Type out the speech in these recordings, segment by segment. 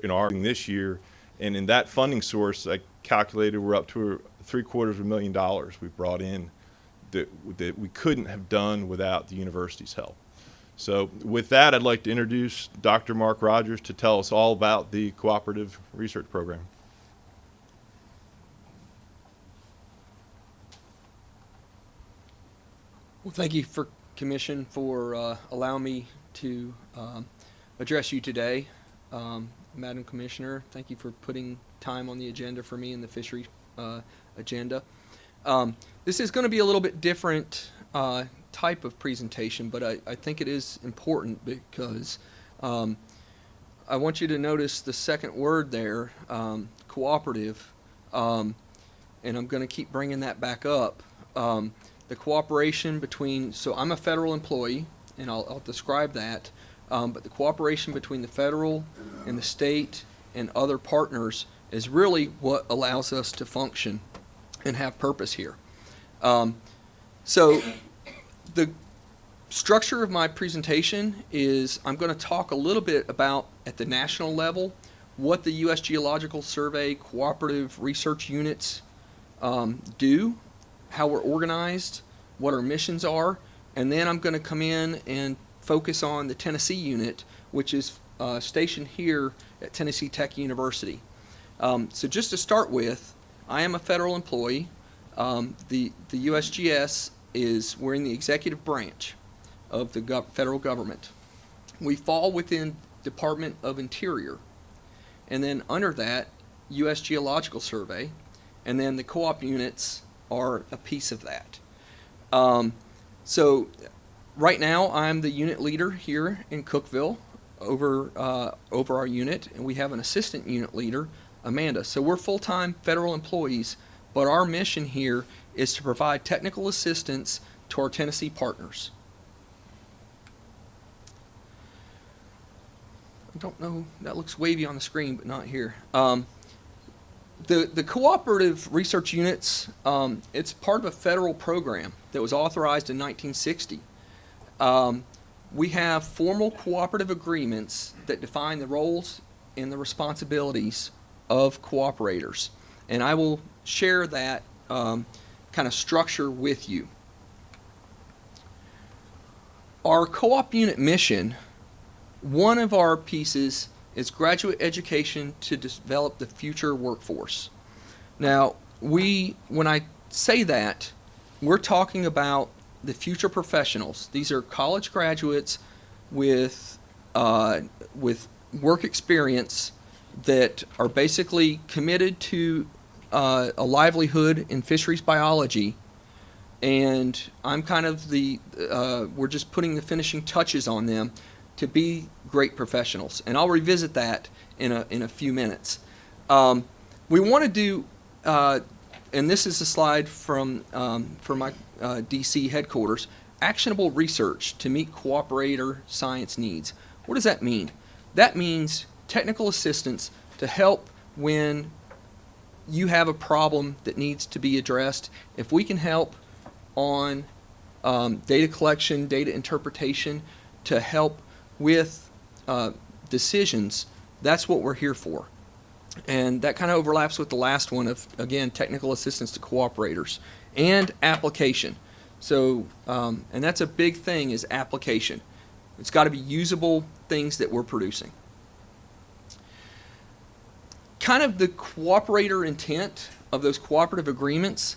in our this year. And in that funding source, I calculated we're up to $750,000 we brought in that we couldn't have done without the university's help. So with that, I'd like to introduce Dr. Mark Rogers to tell us all about the Cooperative Research Program. Well, thank you, Commission, for allowing me to address you today. Madam Commissioner, thank you for putting time on the agenda for me in the fishery agenda. This is going to be a little bit different type of presentation, but I think it is important because I want you to notice the second word there, cooperative, and I'm going to keep bringing that back up. The cooperation between, so I'm a federal employee, and I'll describe that, but the cooperation between the federal and the state and other partners is really what allows us to function and have purpose here. So the structure of my presentation is I'm going to talk a little bit about, at the national level, what the U.S. Geological Survey cooperative research units do, how we're organized, what our missions are, and then I'm going to come in and focus on the Tennessee unit, which is stationed here at Tennessee Tech University. So just to start with, I am a federal employee. The USGS we're in the executive branch of the federal government. We fall within Department of Interior, and then under that, U.S. Geological Survey, and then the co-op units are a piece of that. So right now, I'm the unit leader here in Cookeville over our unit, and we have an assistant unit leader, Amanda. So we're full-time federal employees, but our mission here is to provide technical assistance to our Tennessee partners. I don't know, that looks wavy on the screen, but not here. The cooperative research units, it's part of a federal program that was authorized in 1960. We have formal cooperative agreements that define the roles and the responsibilities of cooperators. And I will share that kind of structure with you. Our co-op unit mission, one of our pieces is graduate education to develop the future workforce. Now, when I say that, we're talking about the future professionals. These are college graduates with work experience that are basically committed to a livelihood in fisheries biology, and I'm kind of we're just putting the finishing touches on them to be great professionals, and I'll revisit that in a few minutes. We want to do, and this is a slide from my DC headquarters, actionable research to meet cooperator science needs. What does that mean? That means technical assistance to help when you have a problem that needs to be addressed. If we can help on data collection, data interpretation, to help with decisions, that's what we're here for. And that kind of overlaps with the last one of, again, technical assistance to cooperators and application. So, and that's a big thing, is application. It's got to be usable things that we're producing. Kind of the cooperator intent of those cooperative agreements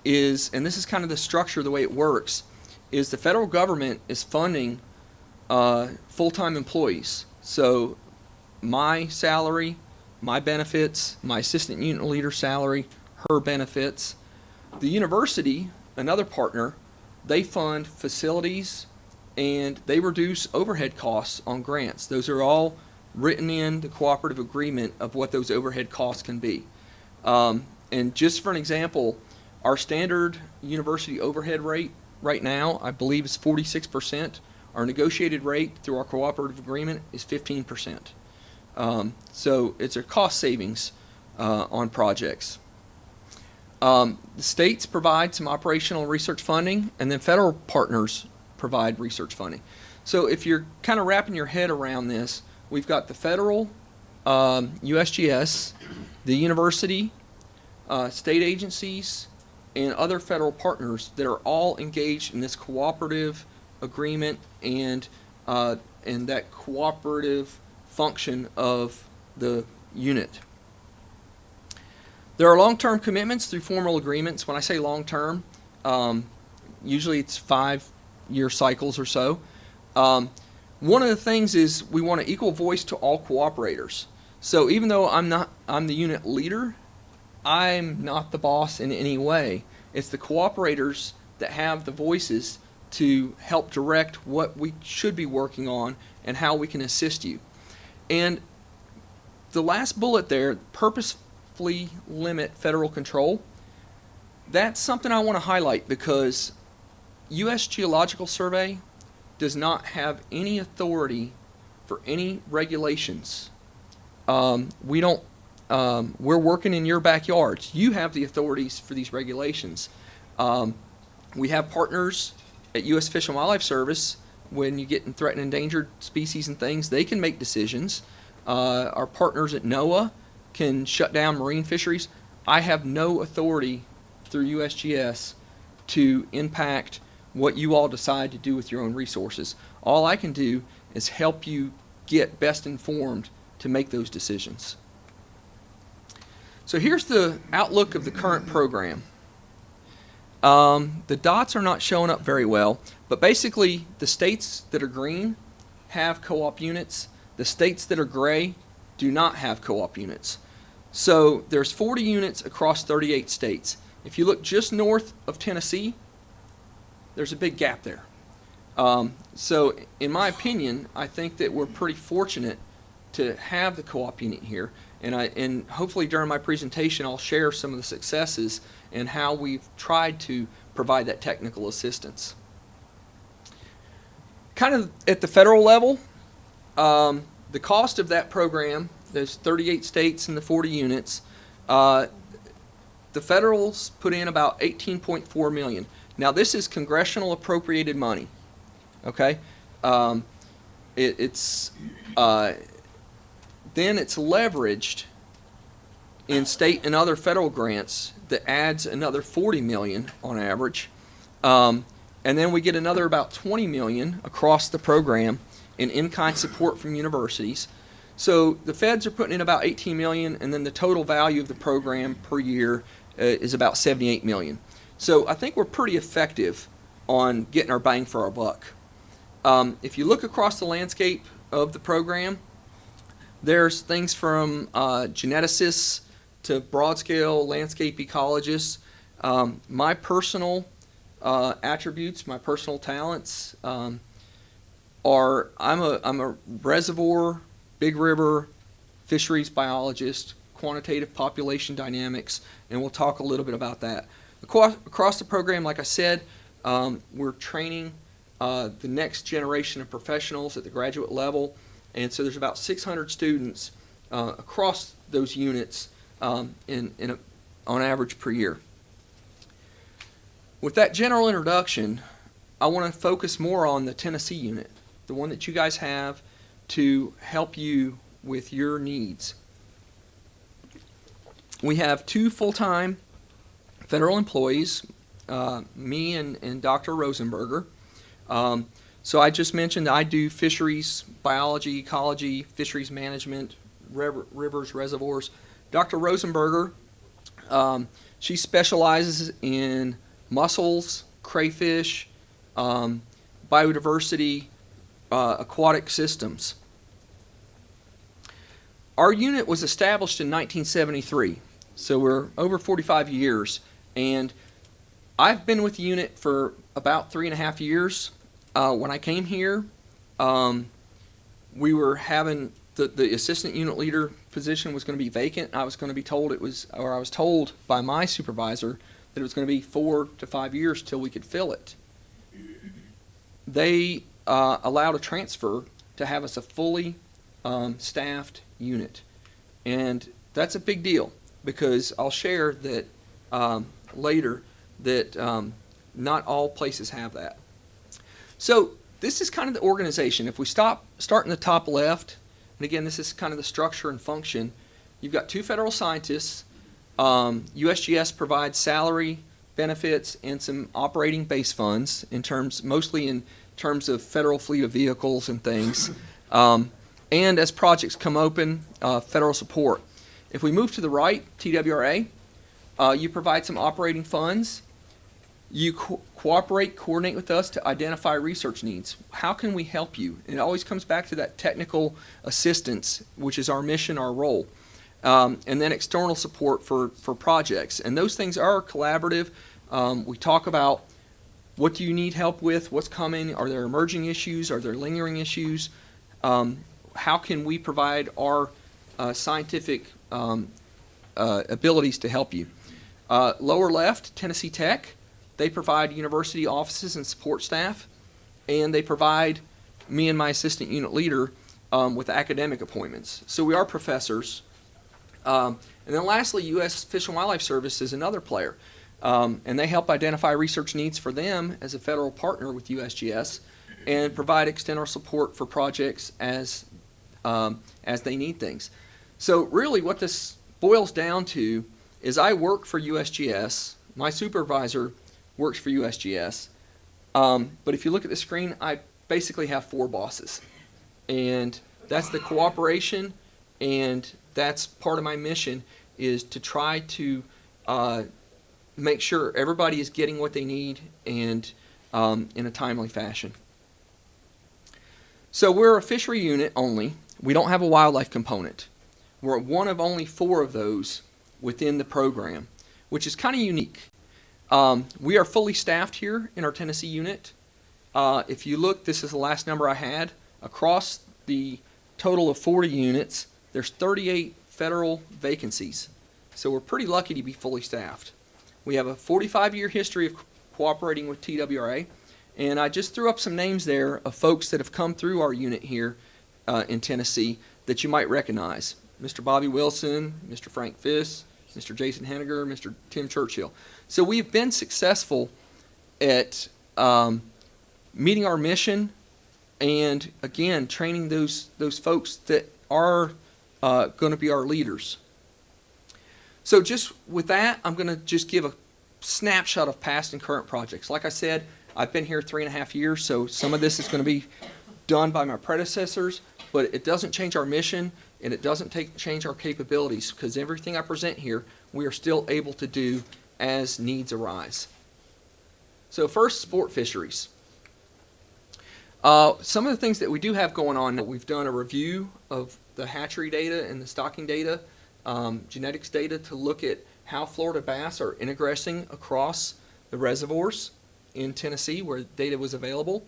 is, and this is kind of the structure, the way it works, is the federal government is funding full-time employees. So my salary, my benefits, my assistant unit leader salary, her benefits. The university, another partner, they fund facilities and they reduce overhead costs on grants. Those are all written in the cooperative agreement of what those overhead costs can be. And just for an example, our standard university overhead rate right now, I believe, is 46%. Our negotiated rate through our cooperative agreement is 15%. So it's a cost savings on projects. The states provide some operational research funding, and then federal partners provide research funding. So if you're kind of wrapping your head around this, we've got the federal USGS, the university, state agencies, and other federal partners that are all engaged in this cooperative agreement and that cooperative function of the unit. There are long-term commitments through formal agreements. When I say long-term, usually it's 5-year cycles or so. One of the things is we want an equal voice to all cooperators. So even though I'm the unit leader, I'm not the boss in any way. It's the cooperators that have the voices to help direct what we should be working on and how we can assist you. And the last bullet there, purposefully limit federal control, that's something I want to highlight because U.S. Geological Survey does not have any authority for any regulations. We don't. We're working in your backyards. You have the authorities for these regulations. We have partners at U.S. Fish and Wildlife Service. When you get in threatened and endangered species and things, they can make decisions. Our partners at NOAA can shut down marine fisheries. I have no authority through USGS to impact what you all decide to do with your own resources. All I can do is help you get best informed to make those decisions. So here's the outlook of the current program. The dots are not showing up very well, but basically the states that are green have co-op units. The states that are gray do not have co-op units. So there's 40 units across 38 states. If you look just north of Tennessee, there's a big gap there. So in my opinion, I think that we're pretty fortunate to have the co-op unit here. And hopefully during my presentation, I'll share some of the successes and how we've tried to provide that technical assistance. Kind of at the federal level, the cost of that program, there's 38 states and the 40 units, the federals put in about $18.4 million. Now this is congressional appropriated money, okay? Then it's leveraged in state and other federal grants that adds another $40 million on average. And then we get another about $20 million across the program in-kind support from universities. So the feds are putting in about $18 million, and then the total value of the program per year is about $78 million. So I think we're pretty effective on getting our bang for our buck. If you look across the landscape of the program, there's things from geneticists to broad-scale landscape ecologists. My personal attributes, my personal talents are I'm a reservoir, big river, fisheries biologist, quantitative population dynamics, and we'll talk a little bit about that. Across the program, like I said, we're training the next generation of professionals at the graduate level, and so there's about 600 students across those units on average per year. With that general introduction, I want to focus more on the Tennessee unit, the one that you guys have to help you with your needs. We have 2 full-time federal employees, me and Dr. Rosenberger. So I just mentioned I do fisheries, biology, ecology, fisheries management, rivers, reservoirs. Dr. Rosenberger, she specializes in mussels, crayfish, biodiversity, aquatic systems. Our unit was established in 1973, so we're over 45 years, and I've been with the unit for about 3.5 years. When I came here, we were having the assistant unit leader position was going to be vacant. I was told by my supervisor that it was going to be 4 to 5 years till we could fill it. They allowed a transfer to have us a fully staffed unit, and that's a big deal because I'll share that later that not all places have that. So this is kind of the organization. If we start in the top left, and again, this is kind of the structure and function. You've got 2 federal scientists. USGS provides salary, benefits, and some operating base funds mostly in terms of federal fleet of vehicles and things. And as projects come open, federal support. If we move to the right, TWRA, you provide some operating funds. You cooperate, coordinate with us to identify research needs. How can we help you? And it always comes back to that technical assistance, which is our mission, our role. And then external support for projects. And those things are collaborative. We talk about what do you need help with, what's coming, are there emerging issues, are there lingering issues, how can we provide our scientific abilities to help you. Lower left, Tennessee Tech, they provide university offices and support staff, and they provide me and my assistant unit leader with academic appointments. So we are professors. And then lastly, U.S. Fish and Wildlife Service is another player. And they help identify research needs for them as a federal partner with USGS and provide external support for projects as they need things. So really what this boils down to is I work for USGS, my supervisor works for USGS, but if you look at the screen, I basically have 4 bosses. And that's the cooperation, and that's part of my mission is to try to make sure everybody is getting what they need and in a timely fashion. So we're a fishery unit only. We don't have a wildlife component. We're one of only 4 of those within the program, which is kind of unique. We are fully staffed here in our Tennessee unit. If you look, this is the last number I had. Across the total of 40 units, there's 38 federal vacancies. So we're pretty lucky to be fully staffed. We have a 45-year history of cooperating with TWRA, and I just threw up some names there of folks that have come through our unit here in Tennessee that you might recognize. Mr. Bobby Wilson, Mr. Frank Fiss, Mr. Jason Henniger, Mr. Tim Churchill. So we've been successful at meeting our mission and, again, training those folks that are going to be our leaders. So just with that, I'm going to just give a snapshot of past and current projects. Like I said, I've been here 3.5 years, so some of this is going to be done by my predecessors, but it doesn't change our mission and it doesn't change our capabilities because everything I present here, we are still able to do as needs arise. So first, sport fisheries. Some of the things that we do have going on, we've done a review of the hatchery data and the stocking data, genetics data to look at how Florida bass are ingressing across the reservoirs in Tennessee where data was available.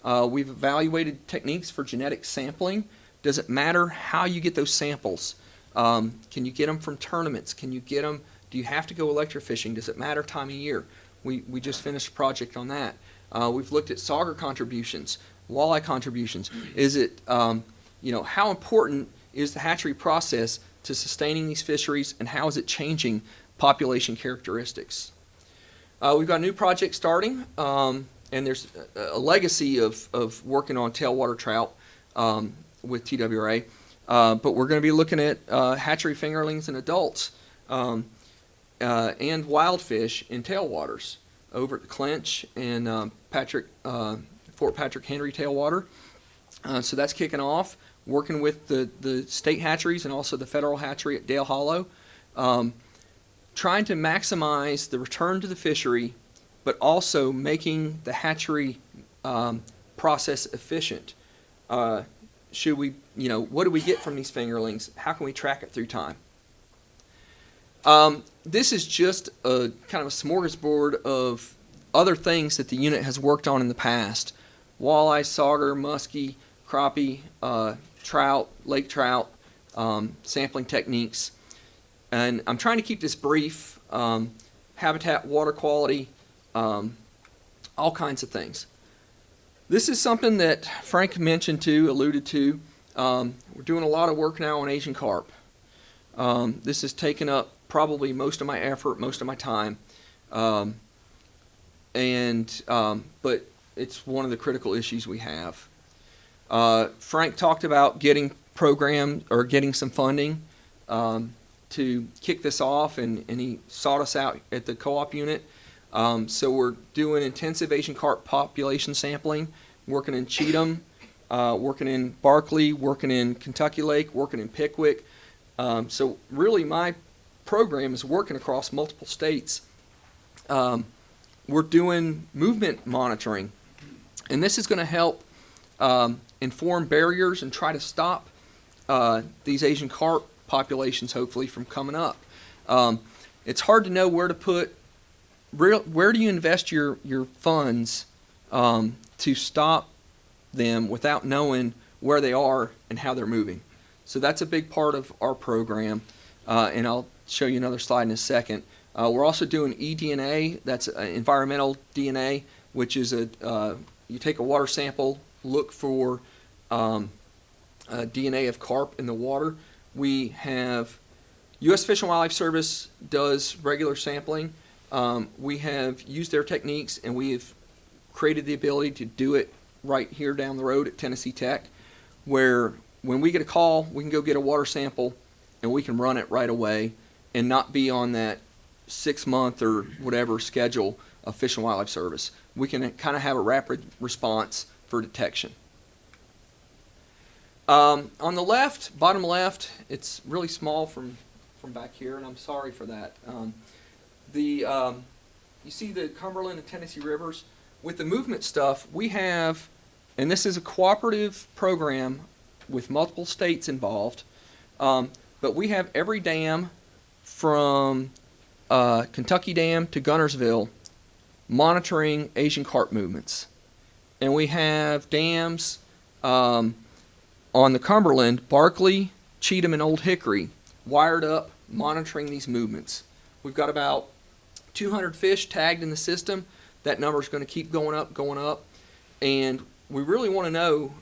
We've evaluated techniques for genetic sampling. Does it matter how you get those samples? Can you get them from tournaments? Can you get them? Do you have to go electrofishing? Does it matter time of year? We just finished a project on that. We've looked at sauger contributions, walleye contributions. Is it, how important is the hatchery process to sustaining these fisheries, and how is it changing population characteristics? We've got a new project starting, and there's a legacy of working on tailwater trout with TWRA, but we're going to be looking at hatchery fingerlings and adults and wild fish in tailwaters over at the Clinch and Fort Patrick Henry tailwater. So that's kicking off, working with the state hatcheries and also the federal hatchery at Dale Hollow, trying to maximize the return to the fishery, but also making the hatchery process efficient. Should we, what do we get from these fingerlings? How can we track it through time? This is just a kind of a smorgasbord of other things that the unit has worked on in the past. Walleye, sauger, muskie, crappie, trout, lake trout, sampling techniques. And I'm trying to keep this brief. Habitat, water quality, all kinds of things. This is something that Frank alluded to. We're doing a lot of work now on Asian carp. This has taken up probably most of my effort, most of my time. But it's one of the critical issues we have. Frank talked about getting program or getting some funding to kick this off, and he sought us out at the co-op unit. So we're doing intensive Asian carp population sampling, working in Cheatham, working in Barkley, working in Kentucky Lake, working in Pickwick. So really my program is working across multiple states. We're doing movement monitoring, and this is going to help inform barriers and try to stop these Asian carp populations, hopefully, from coming up. It's hard to know where to put, where do you invest your funds to stop them without knowing where they are and how they're moving. So that's a big part of our program, and I'll show you another slide in a second. We're also doing eDNA, that's environmental DNA, which is you take a water sample, look for DNA of carp in the water. We have U.S. Fish and Wildlife Service does regular sampling. We have used their techniques, and we have created the ability to do it right here down the road at Tennessee Tech, where when we get a call, we can go get a water sample and we can run it right away and not be on that 6-month or whatever schedule of Fish and Wildlife Service. We can kind of have a rapid response for detection. On the left, bottom left, it's really small from back here, and I'm sorry for that. You see the Cumberland and Tennessee rivers. With the movement stuff, we have, and this is a cooperative program with multiple states involved, but we have every dam from Kentucky Dam to Gunnersville monitoring Asian carp movements. And we have dams on the Cumberland, Barkley, Cheatham, and Old Hickory, wired up monitoring these movements. We've got about 200 fish tagged in the system. That number is going to keep going up, and we really want to know,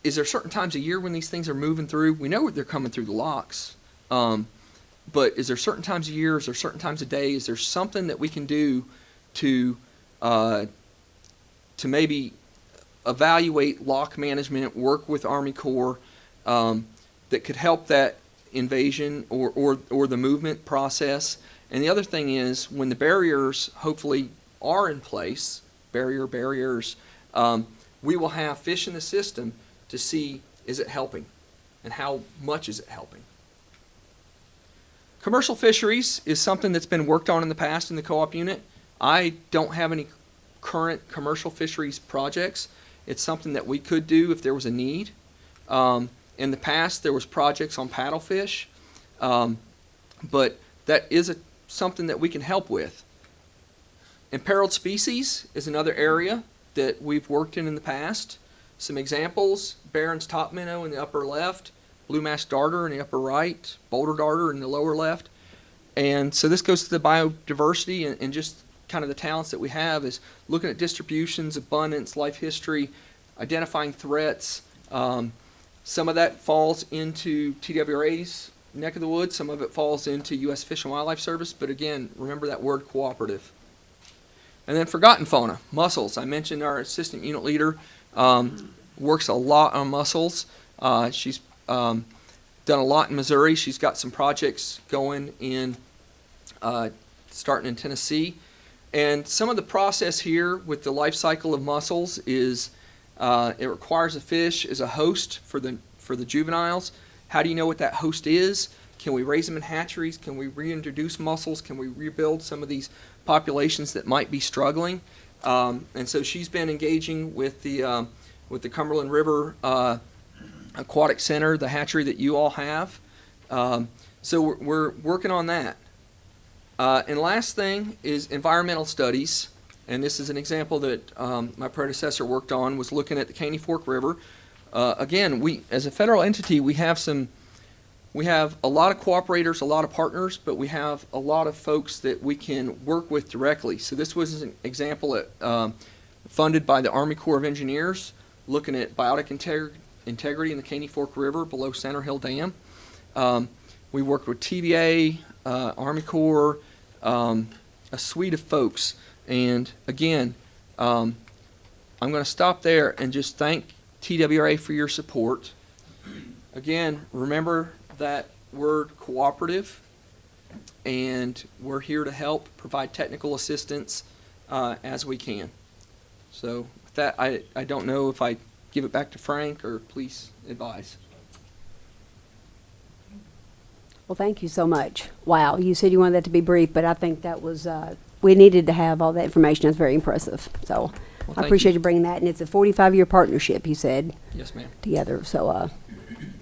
is there certain times of year when these things are moving through? We know they're coming through the locks, but is there certain times of year, is there certain times of day, is there something that we can do to maybe evaluate lock management, work with Army Corps, that could help that invasion or the movement process? And the other thing is, when the barriers hopefully are in place, barriers, we will have fish in the system to see, is it helping, and how much is it helping. Commercial fisheries is something that's been worked on in the past in the co-op unit. I don't have any current commercial fisheries projects. It's something that we could do if there was a need. In the past, there was projects on paddlefish, but that is something that we can help with. Imperiled species is another area that we've worked in the past. Some examples: Barron's top minnow in the upper left, blue mask darter in the upper right, boulder darter in the lower left. And so this goes to the biodiversity and just kind of the talents that we have, is looking at distributions, abundance, life history, identifying threats. Some of that falls into TWRA's neck of the woods, some of it falls into U.S. Fish and Wildlife Service, but again, remember that word cooperative. And then Forgotten Fauna, mussels. I mentioned our assistant unit leader works a lot on mussels. She's done a lot in Missouri. She's got some projects going in, starting in Tennessee. And some of the process here with the life cycle of mussels is it requires a fish as a host for the juveniles. How do you know what that host is? Can we raise them in hatcheries? Can we reintroduce mussels? Can we rebuild some of these populations that might be struggling? And so she's been engaging with the Cumberland River Aquatic Center, the hatchery that you all have. So we're working on that. And last thing is environmental studies. And this is an example that my predecessor worked on, was looking at the Caney Fork River. Again, we, as a federal entity, we have a lot of cooperators, a lot of partners, but we have a lot of folks that we can work with directly. So this was an example funded by the Army Corps of Engineers, looking at biotic integrity in the Caney Fork River below Center Hill Dam. We worked with TVA, Army Corps, a suite of folks. And again, I'm going to stop there and just thank TWRA for your support. again, remember that we're cooperative, and we're here to help provide technical assistance as we can. So with that, I don't know if I give it back to Frank or please advise. Well, thank you so much. Wow, you said you wanted that to be brief, but I think that was, we needed to have all that information. That's very impressive. So Well, I thank appreciate you. you bringing that. And it's a 45-year partnership, you said, Yes, ma'am. together. So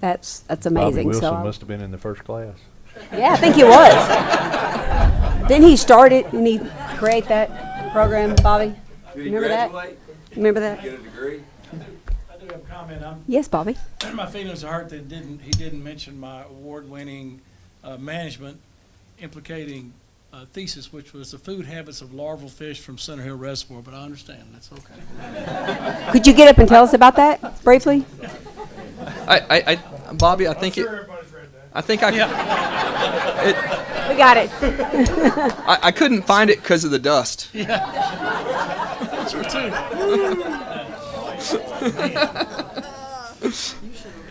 that's Bobby amazing. Wilson So must have been in the first class. yeah, I think he was. Didn't he start it and he create that program, Bobby? Remember that? Remember that? Get a degree? I do have a comment. Yes, Bobby. My feelings are hurt that he didn't mention my award-winning management implicating thesis, which was the food habits of larval fish from Center Hill Reservoir, but I understand, that's okay. Could you get up and tell us about that briefly? Bobby, I think everybody's read that. I think I, We got it. I couldn't find it because of the dust. Sure too.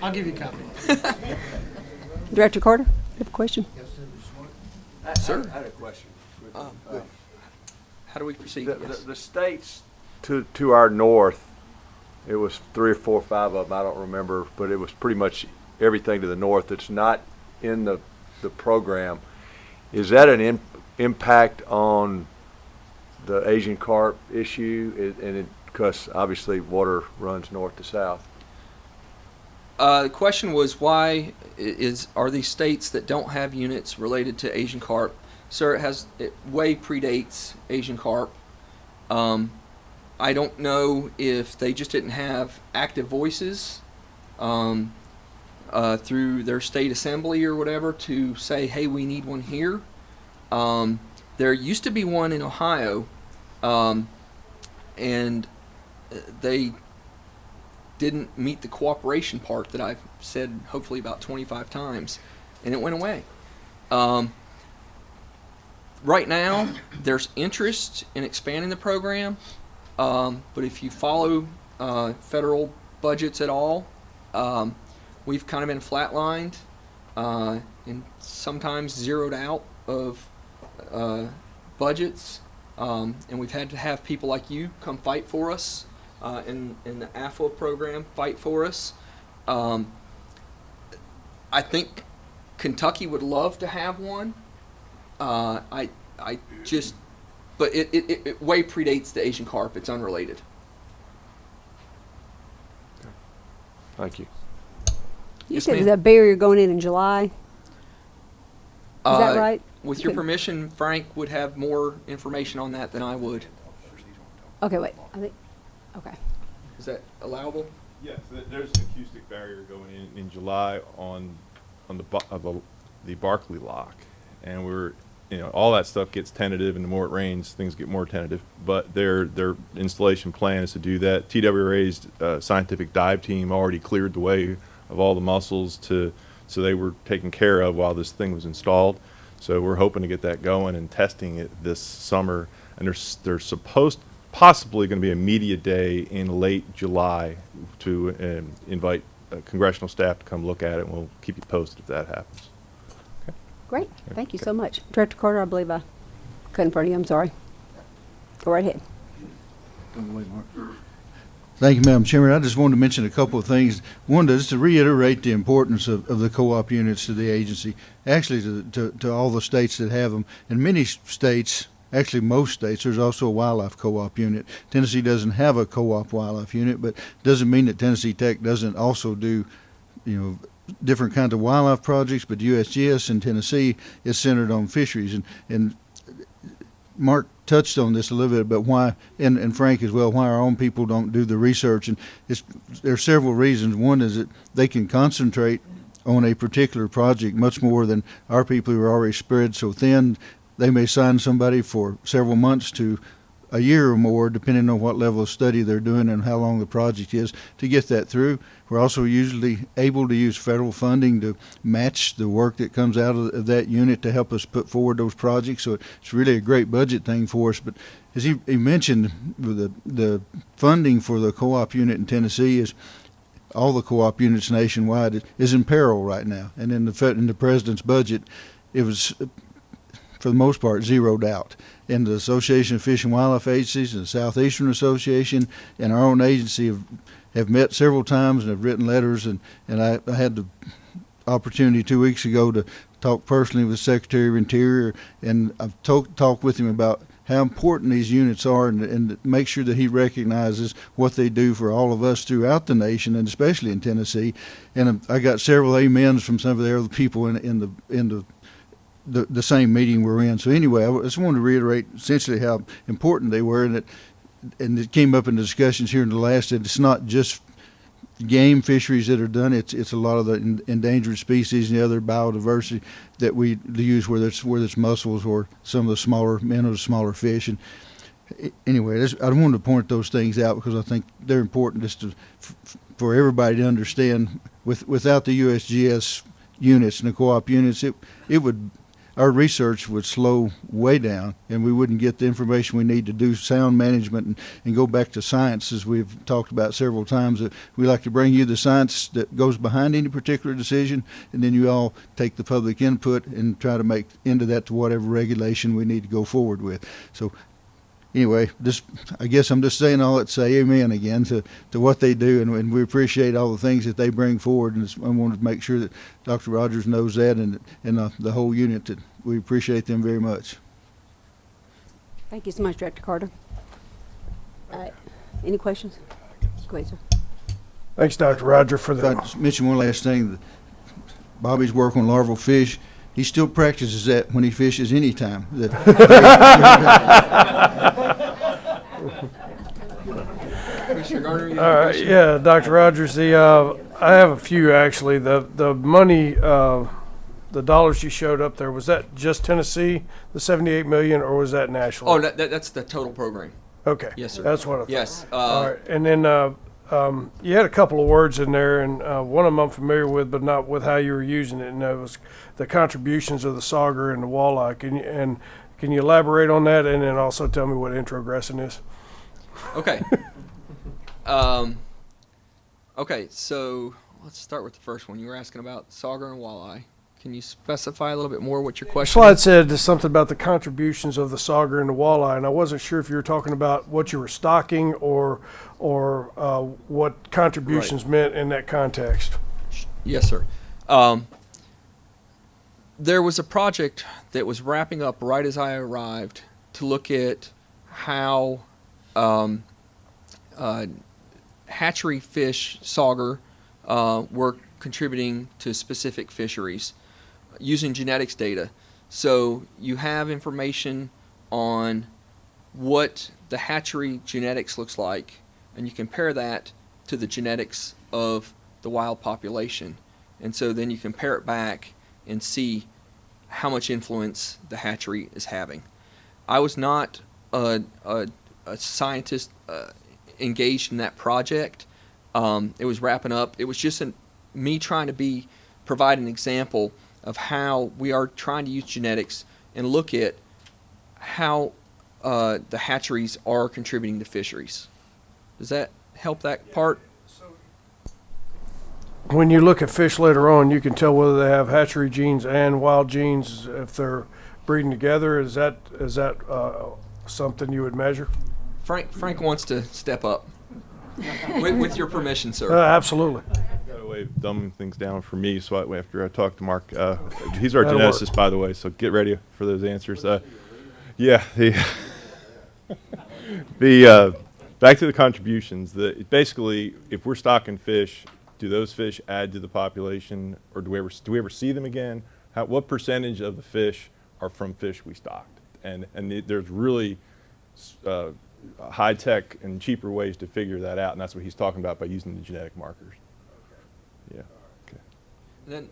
I'll give you a copy. Director Carter, you have a question? Sir, I had a question. how do we proceed? Yes. The states to our north, it was 3 or 4 or 5 of them, I don't remember, but it was pretty much everything to the north that's not in the program. Is that an impact on the Asian carp issue? Because obviously water runs north to south. The question was why are these states that don't have units related to Asian carp? Sir, it way predates Asian carp. I don't know if they just didn't have active voices through their state assembly or whatever to say, hey, we need one here. There used to be one in Ohio, and they didn't meet the cooperation part that I've said hopefully about 25 times, and it went away. Right now, there's interest in expanding the program, but if you follow federal budgets at all, we've kind of been flatlined and sometimes zeroed out of budgets, and we've had to have people like you come fight for us. In the AFWA program, fight for us. I think Kentucky would love to have one. But it way predates the Asian carp. It's unrelated. Thank you. You Yes, said ma'am. there's a barrier going in July. Is that right? With your Okay. permission, Frank would have more information on that than I would. Okay, wait. I think. Okay. Is that allowable? Yes, there's an acoustic barrier going in July on the Barkley lock, and all that stuff gets tentative, and the more it rains, things get more tentative. But their installation plan is to do that. TWRA's scientific dive team already cleared the way of all the mussels so they were taken care of while this thing was installed. So we're hoping to get that going and testing it this summer. And there's possibly going to be a media day in late July to invite congressional staff to come look at it, and we'll keep you posted if that happens. Great. Thank you so much. Director Carter, I believe I cut in front of you. I'm sorry. Go right ahead. Thank you, Madam Chairman. I just wanted to mention a couple of things. One, just to reiterate the importance of the co-op units to the agency, actually to all the states that have them. In many states, actually most states, there's also a wildlife co-op unit. Tennessee doesn't have a co-op wildlife unit, but doesn't mean that Tennessee Tech doesn't also do, different kinds of wildlife projects, but USGS in Tennessee is centered on fisheries. And Mark touched on this a little bit, but why, and Frank as well, why our own people don't do the research. And there are several reasons. One is that they can concentrate on a particular project much more than our people who are already spread so thin. They may sign somebody for several months to a year or more, depending on what level of study they're doing and how long the project is, to get that through. We're also usually able to use federal funding to match the work that comes out of that unit to help us put forward those projects. So it's really a great budget thing for us. But as he mentioned, the funding for the co-op unit in Tennessee is all the co-op units nationwide is in peril right now. And in the president's budget, it was, for the most part, zeroed out. And the Association of Fish and Wildlife Agencies and the Southeastern Association and our own agency have met several times and have written letters. And I had the opportunity 2 weeks ago to talk personally with Secretary of Interior, and I've talked with him about how important these units are, and make sure that he recognizes what they do for all of us throughout the nation, and especially in Tennessee. And I got several amens from some of the other people in the same meeting we're in. So anyway, I just wanted to reiterate essentially how important they were, and it came up in the discussions here in the last, that it's not just game fisheries that are done. It's a lot of the endangered species and the other biodiversity that we use, whether it's mussels or some of the smaller minnows, smaller fish. And anyway, I wanted to point those things out because I think they're important just for everybody to understand. Without the USGS units and the co-op units, our research would slow way down, and we wouldn't get the information we need to do sound management and go back to science, as we've talked about several times. That we like to bring you the science that goes behind any particular decision, and then you all take the public input and try to make into that to whatever regulation we need to go forward with. So anyway, I guess I'm just saying all that to say amen again to what they do, and we appreciate all the things that they bring forward. And I wanted to make sure that Dr. Rogers knows that, and the whole unit, that we appreciate them very much. Thank you so much, Director Carter. Any questions? Go ahead, sir. Thanks, Dr. Roger, for If I the. just mention one last thing, Bobby's work on larval fish, he still practices that when he fishes anytime. Commissioner Gardner, you have a All right, question? yeah, Dr. Rogers, I have a few actually. The money, the dollars you showed up there, was that just Tennessee, the 78 million, or was that national? Oh, that's the total program. Okay. Yes, sir. That's what I thought. Yes. All right, and then you had a couple of words in there, and one of them I'm familiar with, but not with how you were using it, and that was the contributions of the sauger and the walleye. Can you elaborate on that, and then also tell me what introgressing is? Okay. Okay, so let's start with the first one. You were asking about sauger and walleye. Can you specify a little bit more what your question Slide is? said something about the contributions of the sauger and the walleye, and I wasn't sure if you were talking about what you were stocking or what contributions meant in that context. Yes, sir. There was a project that was wrapping up right as I arrived to look at how hatchery fish, sauger, were contributing to specific fisheries using genetics data. So you have information on what the hatchery genetics looks like, and you compare that to the genetics of the wild population. And so then you compare it back and see how much influence the hatchery is having. I was not a scientist engaged in that project. It was wrapping up. It was just me trying to provide an example of how we are trying to use genetics and look at how the hatcheries are contributing to fisheries. Does that help that part? When you look at fish later on, you can tell whether they have hatchery genes and wild genes if they're breeding together. Is that something you would measure? Frank wants to step up. with your permission, sir. Absolutely. Got a way of dumbing things down for me, so after I talk to Mark, he's our That'll geneticist, work. by the way, so get ready for those answers. Yeah, the back to the contributions. Basically, if we're stocking fish, do those fish add to the population, or do we ever see them again? What percentage of the fish are from fish we stocked? And there's really high-tech and cheaper ways to figure that out, and that's what he's talking about by using the genetic markers. Yeah. Okay. And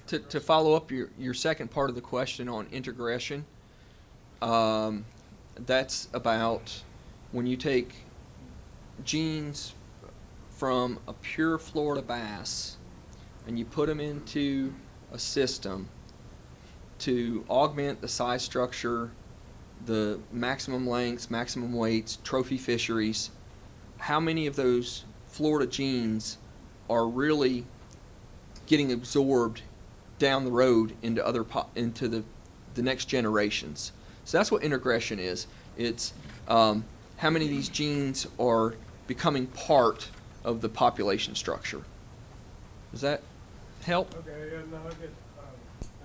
then to follow up your second part of the question on integration, that's about when you take genes from a pure Florida bass and you put them into a system to augment the size structure, the maximum lengths, maximum weights, trophy fisheries, how many of those Florida genes are really getting absorbed down the road into into the next generations. So that's what integration is. It's how many of these genes are becoming part of the population structure. Does that help? Okay, yeah, no, I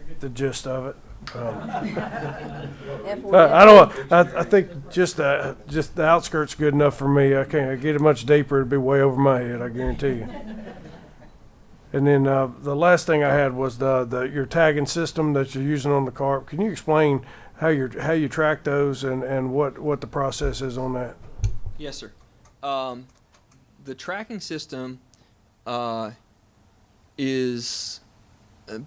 get the gist of it. F1, I don't. I think just the outskirts good enough for me. I can't get it much deeper. It'd be way over my head. I guarantee you. And then the last thing I had was your tagging system that you're using on the carp. Can you explain how you track those and what the process is on that? Yes, sir. The tracking system is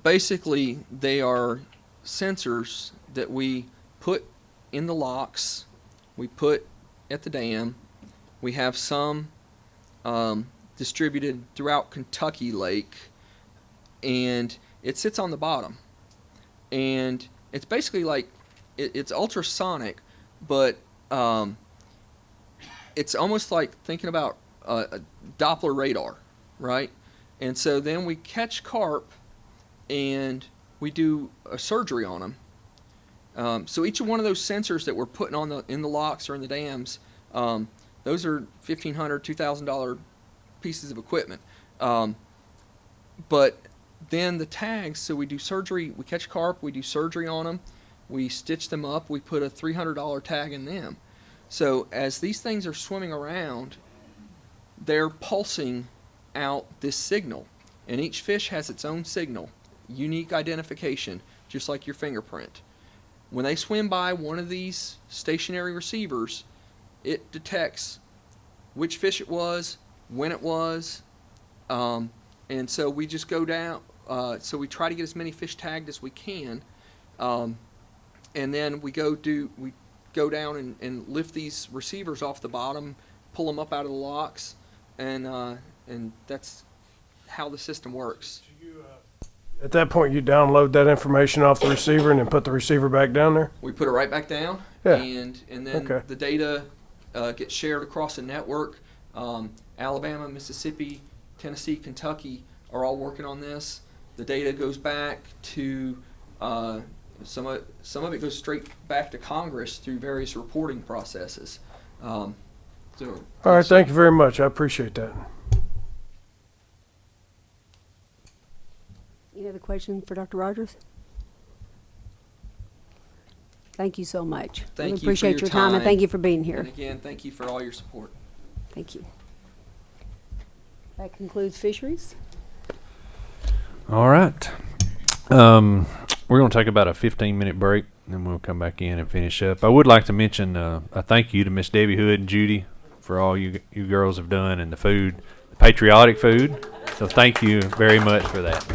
basically they are sensors that we put in the locks, we put at the dam. We have some distributed throughout Kentucky Lake, and it sits on the bottom. And it's basically like it's ultrasonic, but it's almost like thinking about a Doppler radar, right? And so then we catch carp and we do a surgery on them. So each one of those sensors that we're putting on in the locks or in the dams, those are $1,500, $2,000 pieces of equipment. But then the tags, so we do surgery, we catch carp, we do surgery on them, we stitch them up, we put a $300 tag in them. So as these things are swimming around, they're pulsing out this signal. And each fish has its own signal, unique identification, just like your fingerprint. When they swim by one of these stationary receivers, it detects which fish it was, when it was, and so we just go down. So we try to get as many fish tagged as we can, and then we go down and lift these receivers off the bottom, pull them up out of the locks, and that's how the system works. At that point, you download that information off the receiver and then put the receiver back down there? We put it right back down, Yeah. and then Okay. the data gets shared across the network. Alabama, Mississippi, Tennessee, Kentucky are all working on this. The data goes back to some of it goes straight back to Congress through various reporting processes. All right, thank you very much. I appreciate that. Any other question for Dr. Rogers? Thank you so much. Thank you for appreciate your your time, and time. thank you for being here. And again, thank you for all your support. Thank you. That concludes fisheries. All right. We're going to take about a 15-minute break, and then we'll come back in and finish up. I would like to mention a thank you to Miss Debbie Hood and Judy for all you girls have done and the food, the patriotic food. So thank you very much for that.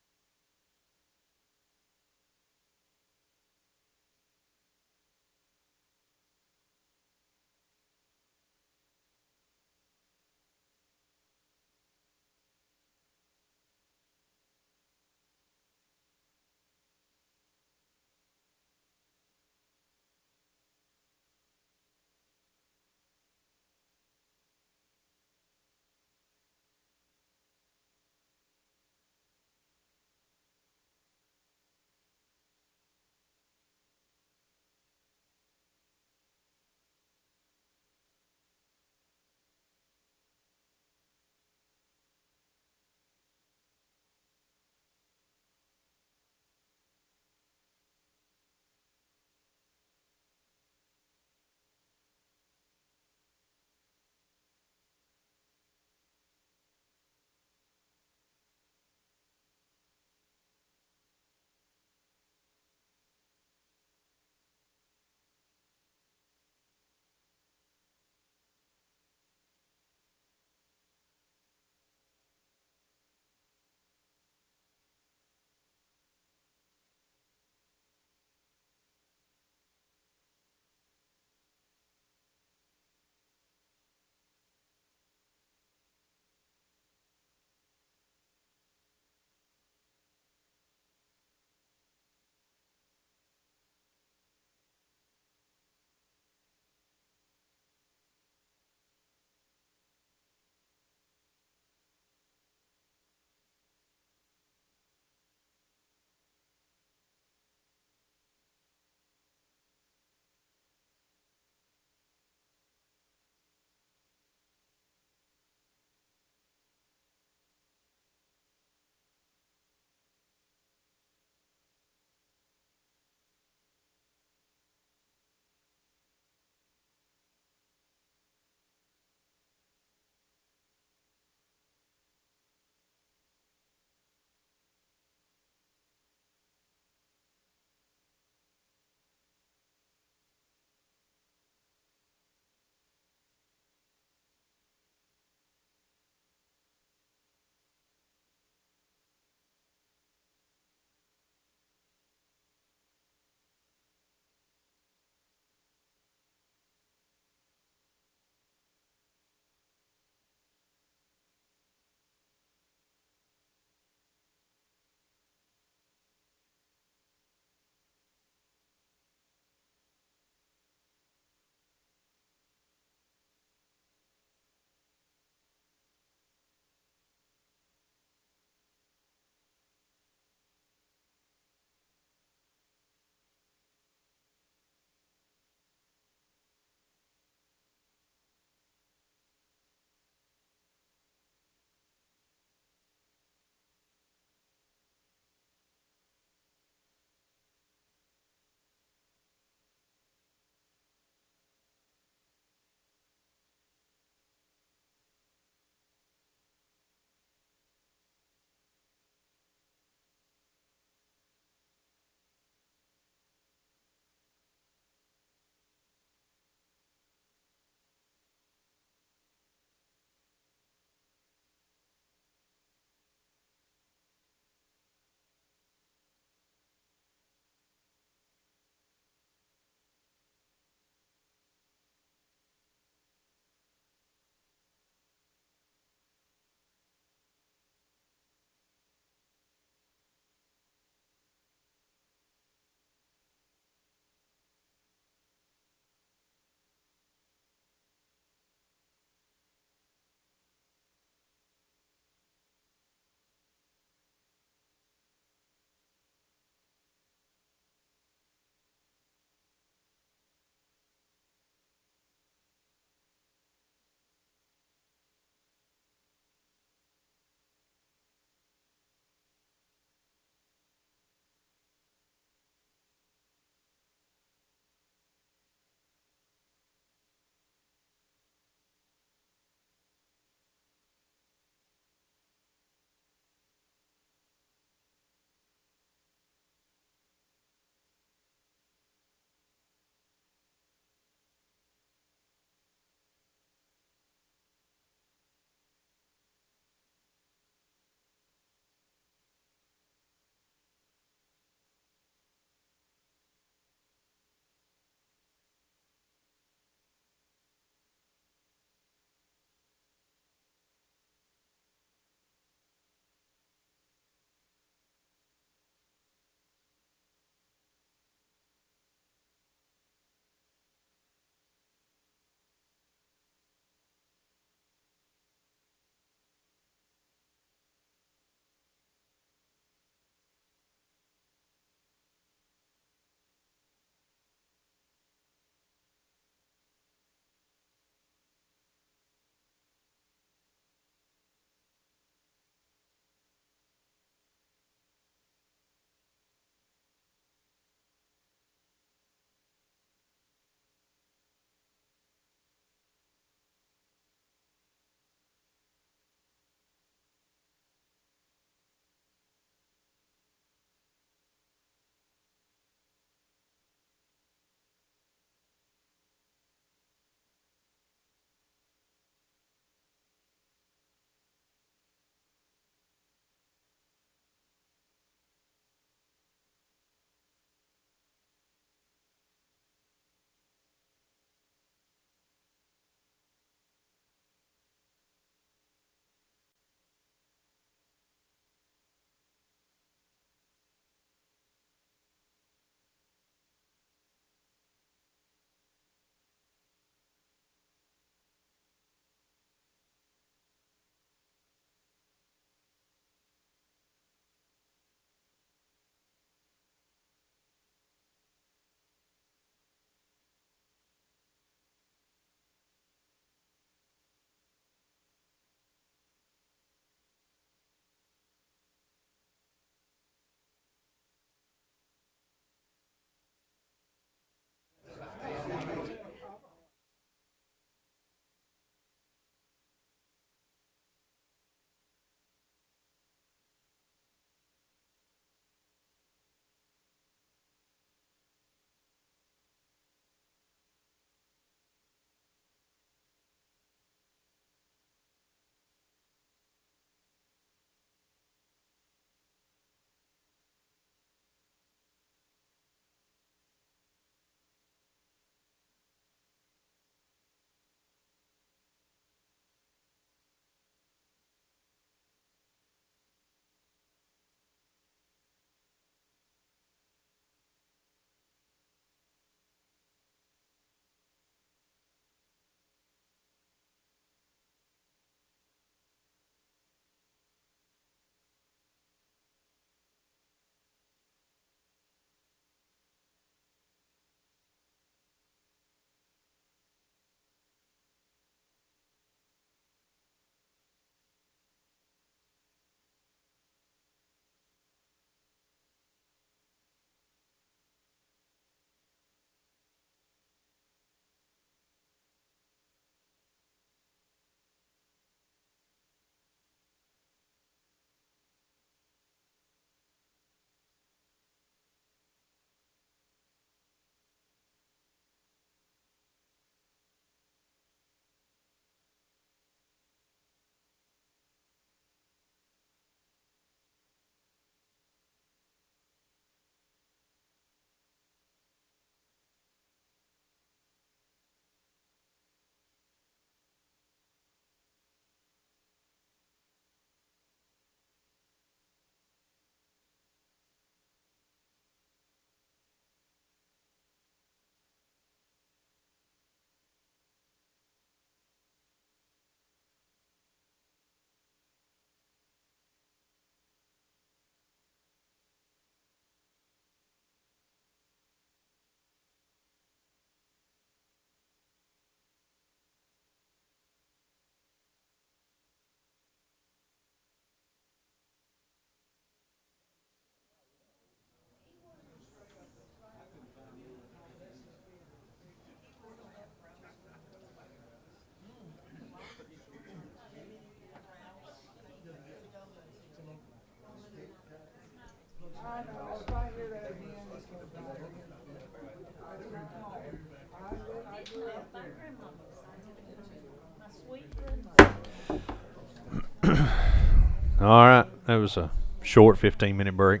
All right, that was a short 15-minute break.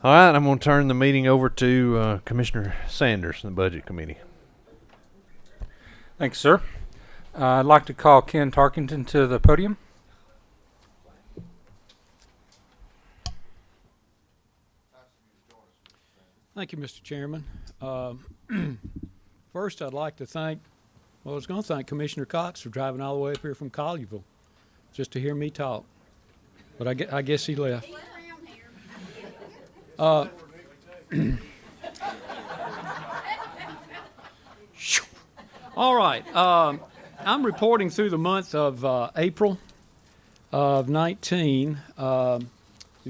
All right, I'm going to turn the meeting over to Commissioner Sanders and the Budget Committee. Thanks, sir. I'd like to call Ken Tarkington to the podium. Thank you, Mr. Chairman. First, I'd like to thank Commissioner Cox for driving all the way up here from Collierville just to hear me talk. But I guess he left. All right. I'm reporting through the month of April of 19. There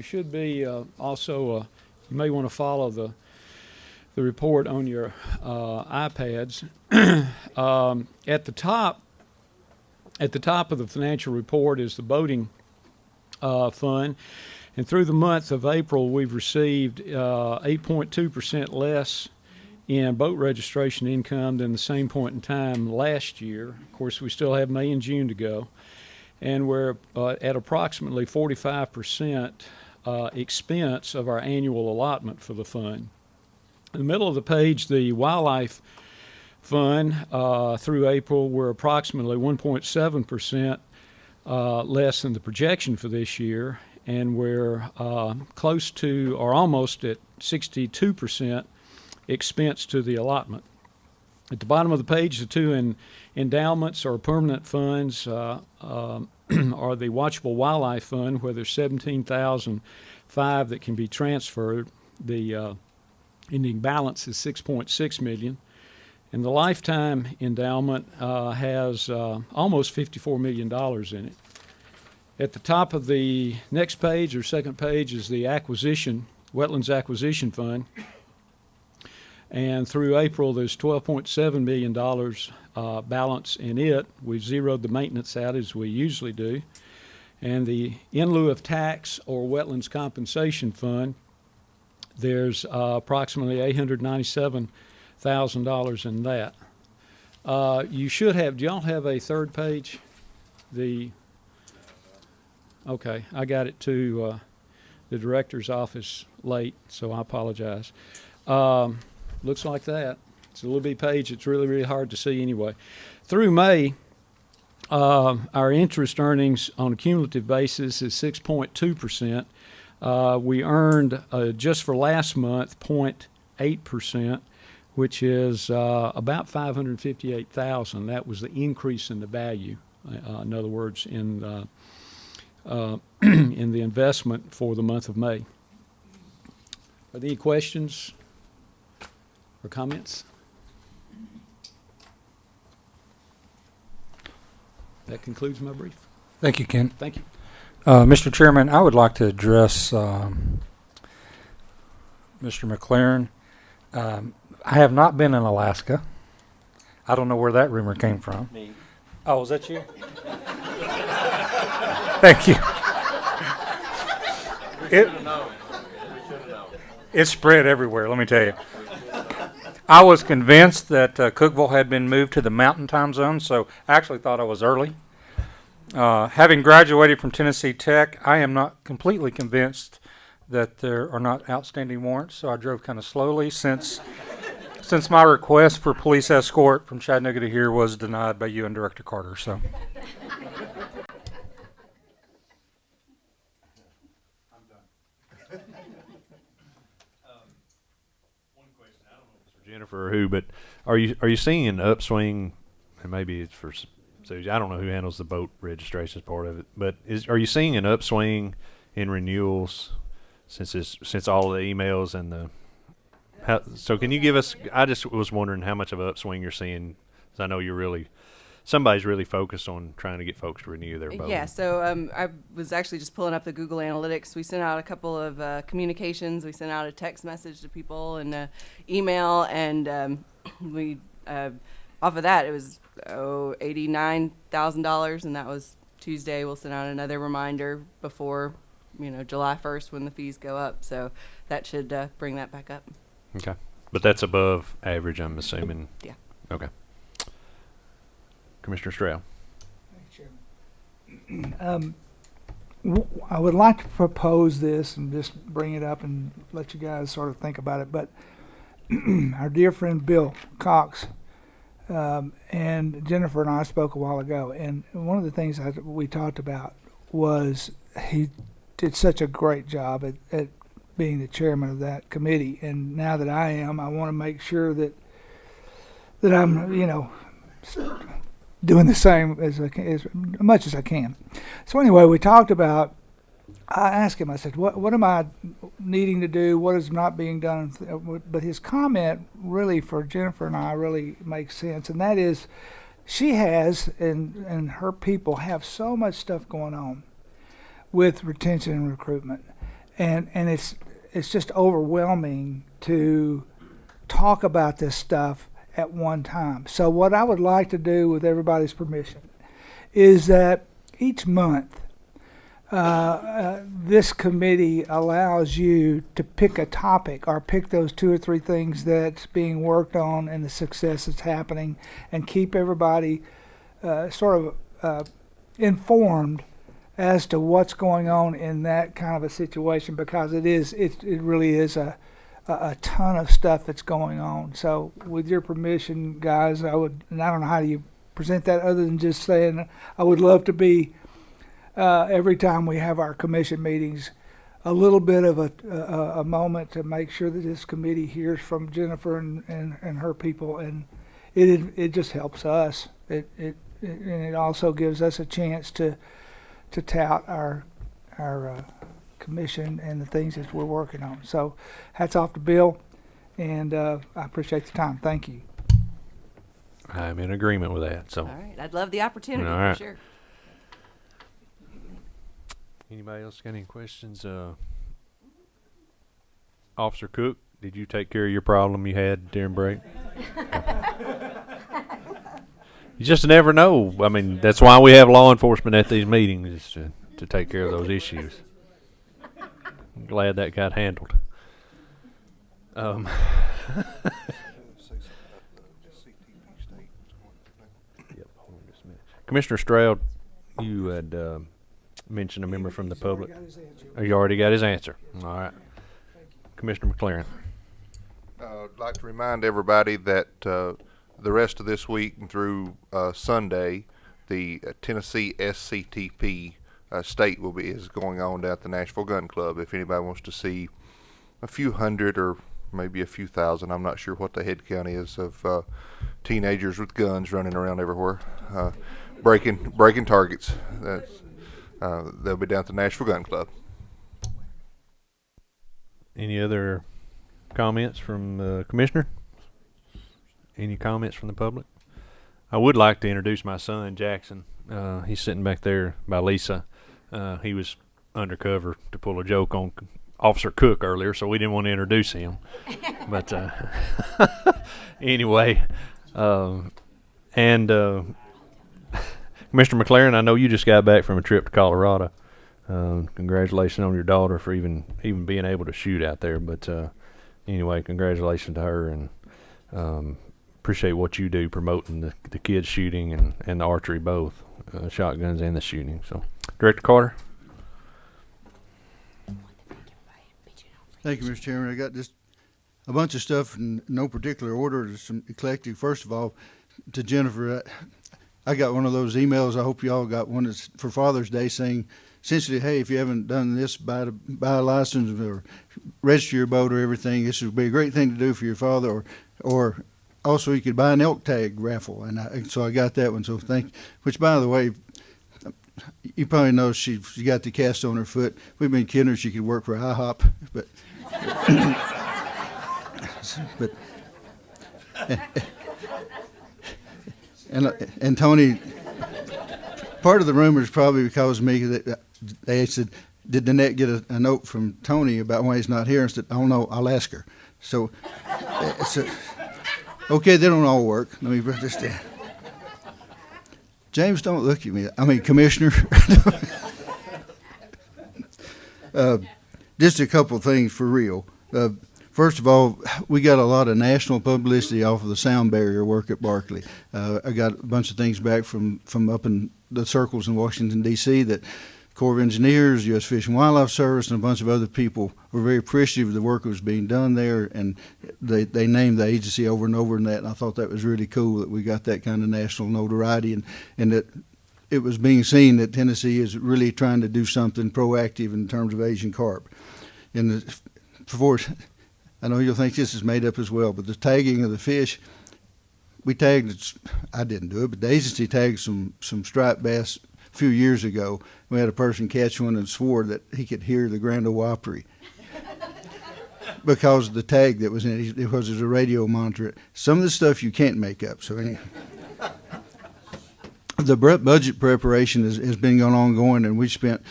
should be also, you may want to follow the report on your iPads. At the top of the financial report is the boating fund, and through the month of April, we've received 8.2% less in boat registration income than the same point in time last year. Of course, we still have May and June to go, and we're at approximately 45% expense of our annual allotment for the fund. In the middle of the page, the wildlife fund through April, we're approximately 1.7% less than the projection for this year, and we're close to or almost at 62% expense to the allotment. At the bottom of the page, the two endowments or permanent funds are the Watchable Wildlife Fund, where there's $17,005 that can be transferred. The ending balance is $6.6 million. And the lifetime endowment has almost $54 million in it. At the top of the next page or second page is the Wetlands Acquisition Fund. And through April, there's $12.7 million balance in it. We've zeroed the maintenance out as we usually do. And the in lieu of tax or Wetlands Compensation Fund, there's approximately $897,000 in that. You should have, do y'all have a third page? Okay, I got it to the director's office late, so I apologize. Looks like that. It's a little bitty page. It's really, really hard to see anyway. Through May, our interest earnings on a cumulative basis is 6.2%. We earned, just for last month, 0.8%, which is about $558,000. That was the increase in the value. In other words, in the investment for the month of May. Are there any questions or comments? That concludes my brief. Thank you, Ken. Thank you. Mr. Chairman, I would like to address Mr. McLerran. I have not been in Alaska. I don't know where that rumor came from. Me. Oh, was that you? Thank you. It spread everywhere, let me tell you. I was convinced that Cookeville had been moved to the mountain time zone, so I actually thought I was early. Having graduated from Tennessee Tech, I am not completely convinced that there are not outstanding warrants, so I drove kind of slowly since my request for police escort from Chattanooga to here was denied by you and Director Carter. So. Jennifer or who, but are you seeing an upswing? And maybe it's for Susie. I don't know who handles the boat registrations part of it, but are you seeing an upswing in renewals since all of the emails and the? So can you give us? I just was wondering how much of an upswing you're seeing, because I know somebody's really focused on trying to get folks to renew their boat. Yeah, so I was actually just pulling up the Google Analytics. We sent out a couple of communications. We sent out a text message to people and email, and we off of that it was $89,000, and that was Tuesday. We'll send out another reminder before July 1st when the fees go up. So that should bring that back up. Okay, But that's above average, I'm assuming. Yeah. Okay. Commissioner Stroud. I would like to propose this and just bring it up and let you guys sort of think about it. But our dear friend Bill Cox and Jennifer and I spoke a while ago, and one of the things we talked about was he did such a great job at being the chairman of that committee. And now that I am, I want to make sure that I'm, doing the same as much as I can. So anyway, we talked about, I asked him, I said, what am I needing to do? What is not being done? But his comment really for Jennifer and I really makes sense. And that is, she has, and her people have so much stuff going on with retention and recruitment. And it's just overwhelming to talk about this stuff at one time. So what I would like to do, with everybody's permission, is that each month this committee allows you to pick a topic or pick those 2 or 3 things that's being worked on and the success that's happening, and keep everybody sort of informed as to what's going on in that kind of a situation, because it really is a ton of stuff that's going on. So with your permission, guys, I don't know how you present that other than just saying I would love to be, every time we have our commission meetings, a little bit of a moment to make sure that this committee hears from Jennifer and her people, and it just helps us. And it also gives us a chance to tout our commission and the things that we're working on. So hats off to Bill, and I appreciate the time. Thank you. I'm in agreement with that. So. All right. I'd love the opportunity All right. for sure. Anybody else got any questions? Officer Cook, did you take care of your problem you had during break? You just never know. I mean, that's why we have law enforcement at these meetings, is to take care of those issues. I'm glad that got handled. Commissioner Stroud, you had mentioned a member from the public. Oh, you already got his answer. All right. Commissioner McLerran. I'd like to remind everybody that the rest of this week and through Sunday, the Tennessee SCTP state is going on down at the Nashville Gun Club. If anybody wants to see a few hundred or maybe a few thousand, I'm not sure what the head count is, of teenagers with guns running around everywhere, breaking targets. They'll be down at the Nashville Gun Club. Any other comments from the commissioner? Any comments from the public? I would like to introduce my son, Jackson. He's sitting back there by Lisa. He was undercover to pull a joke on Officer Cook earlier, so we didn't want to introduce him. But anyway, Mr. McLerran, I know you just got back from a trip to Colorado. Congratulations on your daughter for even being able to shoot out there. But anyway, congratulations to her, and appreciate what you do promoting the kids shooting and the archery, both shotguns and the shooting. So, Director Carter. Thank you, Mr. Chairman. I got just a bunch of stuff in no particular order. There's some eclectic. First of all, to Jennifer, I got one of those emails. I hope you all got one that's for Father's Day, saying essentially, hey, if you haven't done this, buy a license or register your boat or everything. This would be a great thing to do for your father, or also you could buy an elk tag raffle. And so I got that one. So which by the way, you probably know she got the cast on her foot. We've been kidding her she could work for IHOP, but and Tony, part of the rumor is probably because of me. That they said, did Nanette get a note from Tony about why he's not here? I said, I don't know, I'll ask her. So, okay, they don't all work. Let me break this down. James, don't look at me. I mean, Commissioner. Just a couple things for real. First of all, we got a lot of national publicity off of the sound barrier work at Barkley. I got a bunch of things back from up in the circles in Washington, D.C. that Corps of Engineers, U.S. Fish and Wildlife Service, and a bunch of other people were very appreciative of the work that was being done there, and they named the agency over and over in that, and I thought that was really cool that we got that kind of national notoriety, and that it was being seen that Tennessee is really trying to do something proactive in terms of Asian carp. And before, I know you'll think this is made up as well, but the tagging of the fish, we tagged, I didn't do it, but the agency tagged some striped bass a few years ago. We had a person catch one and swore that he could hear the Grand Ole Opry because of the tag that was in it, because there's a radio monitor. Some of the stuff you can't make up. So anyway, the budget preparation has been ongoing, and we spent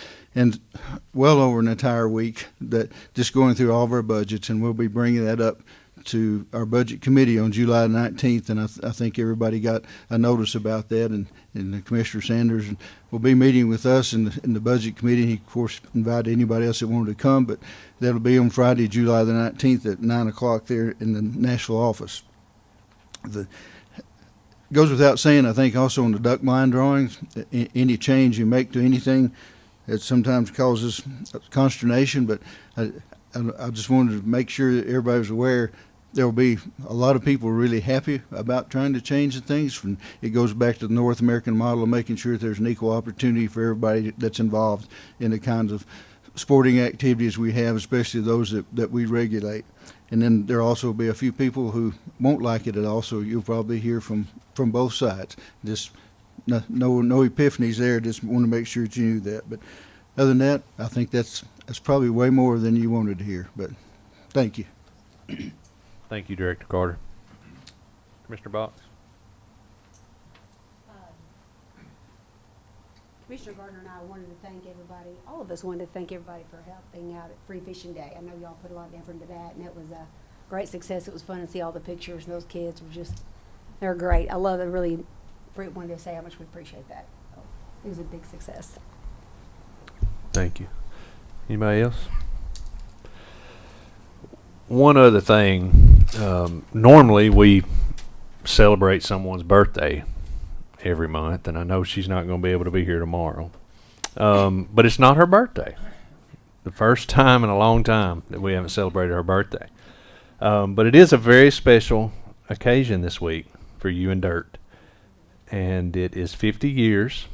well over an entire week that just going through all of our budgets, and we'll be bringing that up to our budget committee on July 19th, and I think everybody got a notice about that, and Commissioner Sanders will be meeting with us in the budget committee. He, of course, invited anybody else that wanted to come, but that'll be on Friday, July the 19th at 9 o'clock there in the Nashville office. Goes without saying, I think also on the duck blind drawings, any change you make to anything, it sometimes causes consternation, but I just wanted to make sure that everybody was aware there will be a lot of people really happy about trying to change the things. And it goes back to the North American model of making sure that there's an equal opportunity for everybody that's involved in the kinds of sporting activities we have, especially those that we regulate. And then there'll also be a few people who won't like it at all, so you'll probably hear from both sides. Just no epiphanies there, just want to make sure that you knew that. But other than that, I think that's probably way more than you wanted to hear, but thank you. Thank you, Director Carter. Commissioner Box. Commissioner Gardner and I wanted to thank everybody, all of us wanted to thank everybody for helping out at Free Fishing Day. I know y'all put a lot of effort into that, and it was a great success. It was fun to see all the pictures, and those kids were they're great. I love it, really wanted to say how much we appreciate that. It was a big success. Thank you. Anybody else? One other thing, normally we celebrate someone's birthday every month, and I know she's not going to be able to be here tomorrow. But it's not her birthday. The first time in a long time that we haven't celebrated her birthday. But it is a very special occasion this week for you and Dirt. And it is 50 years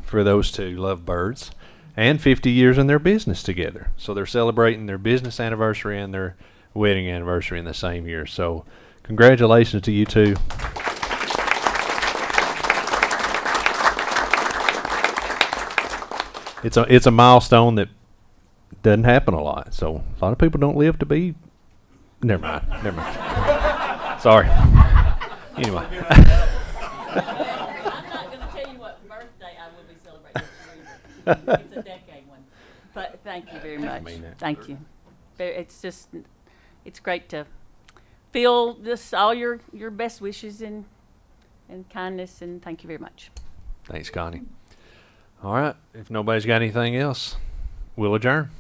for those two lovebirds, and 50 years in their business together. So they're celebrating their business anniversary and their wedding anniversary in the same year. So congratulations to you two. It's a milestone that doesn't happen a lot. So a lot of people don't live to be. Never mind. Sorry. Anyway. I'm not going to tell you what birthday I will be celebrating this year. It's a decade one. But thank you very much. Thank you. It's great to feel all your best wishes and kindness, and thank you very much. Thanks, Connie. All right. If nobody's got anything else, we'll adjourn.